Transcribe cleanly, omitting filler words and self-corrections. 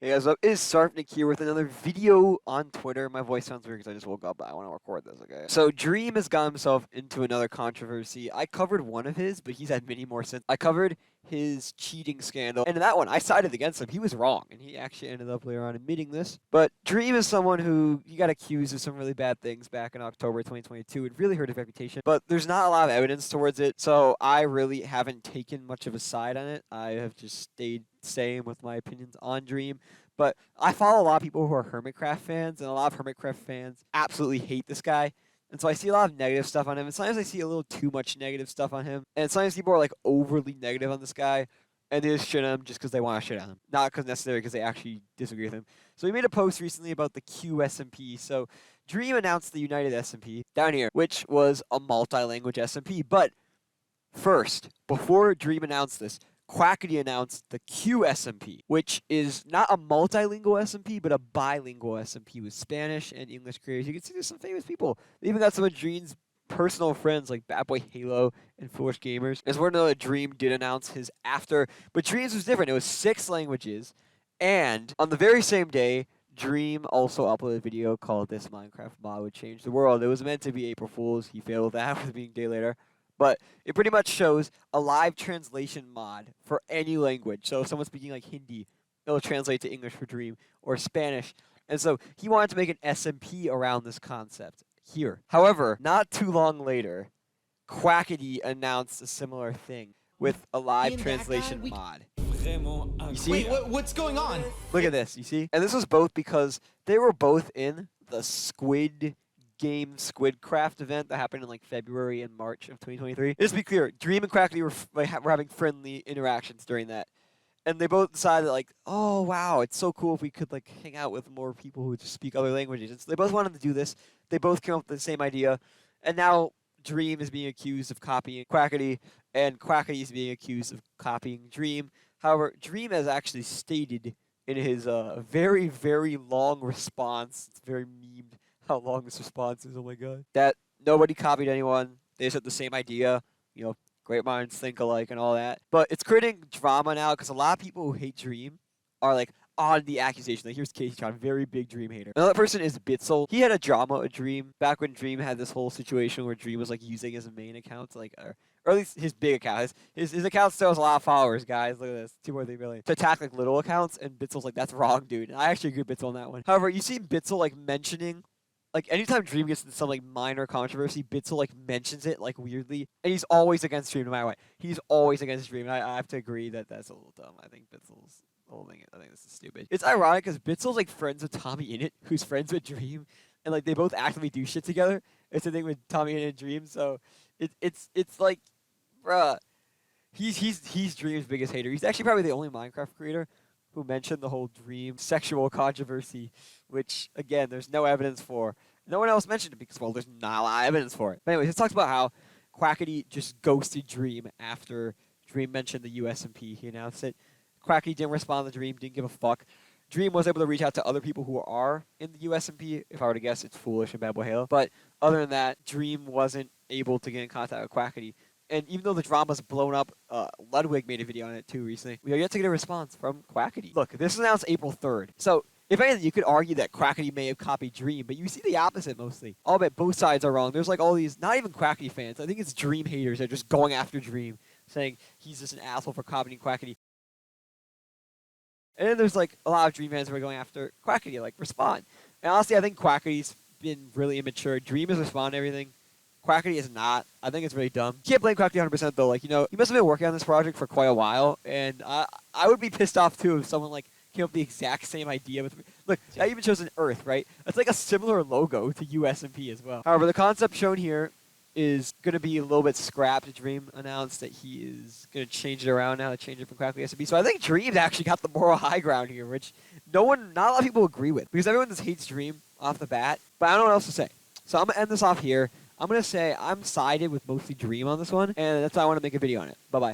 Hey guys, what up? It is Sarfnic here with another video on Twitter. My voice sounds weird because I just woke up, but I want to record this, okay? So Dream has got himself into another controversy. I covered one of his, but he's had many more since. I covered his cheating scandal, and in that one, I sided against him. He was wrong, and he actually ended up later on admitting this. But Dream is someone who he got accused of some really bad things back in October 2022. It really hurt his reputation, but there's not a lot of evidence towards it, so I really haven't taken much of a side on it. I have just stayed same with my opinions on Dream. But I follow a lot of people who are Hermitcraft fans, and a lot of Hermitcraft fans absolutely hate this guy. And so I see a lot of negative stuff on him, and sometimes I see a little too much negative stuff on him. And sometimes people are like overly negative on this guy, and they just shit on him just because they want to shit on him, not because necessarily because they actually disagree with him. So he made a post recently about the QSMP. So Dream announced the United SMP down here, which was a multi-language SMP. But first, before Dream announced this, Quackity announced the QSMP, which is not a multilingual SMP, but a bilingual SMP with Spanish and English creators. You can see there's some famous people. They even got some of Dream's personal friends like Bad Boy Halo and Foolish Gamers. As we're know that Dream did announce his after, but Dream's was different. It was 6 languages, and on the very same day, Dream also uploaded a video called "This Minecraft Mod Would Change the World." It was meant to be April Fool's. He failed with that with being a day later. But it pretty much shows a live translation mod for any language. So if someone's speaking like Hindi, it'll translate to English for Dream or Spanish. And so he wanted to make an SMP around this concept here. However, not too long later, Quackity announced a similar thing with a live translation mod. You see? Wait, what's going on? Look at this, you see? And this was both because they were both in the Squid Game Squidcraft event that happened in like February and March of 2023. Just to be clear, Dream and Quackity were having friendly interactions during that. And they both decided like, oh wow, it's so cool if we could like hang out with more people who just speak other languages. And so they both wanted to do this. They both came up with the same idea. And now Dream is being accused of copying Quackity, and Quackity is being accused of copying Dream. However, Dream has actually stated in his very, very long response, it's very memed, how long this response is, oh my god, that nobody copied anyone. They just had the same idea, you know, great minds think alike and all that. But it's creating drama now because a lot of people who hate Dream are like on the accusation. Like here's Casey John, very big Dream hater. Another person is Bitzel. He had a drama with Dream back when Dream had this whole situation where Dream was like using his main account to like or at least his big account. His account still has a lot of followers, guys. Look at this. 2.3 million. To attack like little accounts, and Bitzel's like, that's wrong, dude. And I actually agree with Bitzel on that one. However, you see Bitzel like mentioning, like anytime Dream gets into some like minor controversy, Bitzel like mentions it like weirdly, and he's always against Dream no matter what. He's always against Dream, and I have to agree that that's a little dumb. I think Bitzel's holding it. I think this is stupid. It's ironic because Bitzel's like friends with Tommy Innit, who's friends with Dream, and like they both actively do shit together. It's the thing with Tommy Innit and Dream, so it's like, bruh, he's Dream's biggest hater. He's actually probably the only Minecraft creator who mentioned the whole Dream sexual controversy, which, again, there's no evidence for. No one else mentioned it because, well, there's not a lot of evidence for it. But anyways, it talks about how Quackity just ghosted Dream after Dream mentioned the USMP. He announced it. Quackity didn't respond to Dream, didn't give a fuck. Dream was able to reach out to other people who are in the USMP. If I were to guess, it's Foolish and Bad Boy Halo. But other than that, Dream wasn't able to get in contact with Quackity. And even though the drama's blown up, Ludwig made a video on it too recently. We are yet to get a response from Quackity. Look, this was announced April 3rd. So, if anything, you could argue that Quackity may have copied Dream, but you see the opposite mostly. I'll bet both sides are wrong. There's like all these, not even Quackity fans, I think it's Dream haters that are just going after Dream, saying he's just an asshole for copying Quackity. And then there's like a lot of Dream fans who are going after Quackity, like respond. And honestly, I think Quackity's been really immature. Dream has responded to everything. Quackity is not. I think it's really dumb. You can't blame Quackity 100% though. Like, you know, he must have been working on this project for quite a while, and I would be pissed off too if someone like came up with the exact same idea with me. Look, I even chose an Earth, right? It's like a similar logo to USMP as well. However, the concept shown here is going to be a little bit scrapped. Dream announced that he is going to change it around now, to change it from Quackity SMP. So I think Dream's actually got the moral high ground here, which not a lot of people agree with, because everyone just hates Dream off the bat. But I don't know what else to say. So I'm going to end this off here. I'm going to say I'm sided with mostly Dream on this one, and that's why I want to make a video on it. Bye-bye.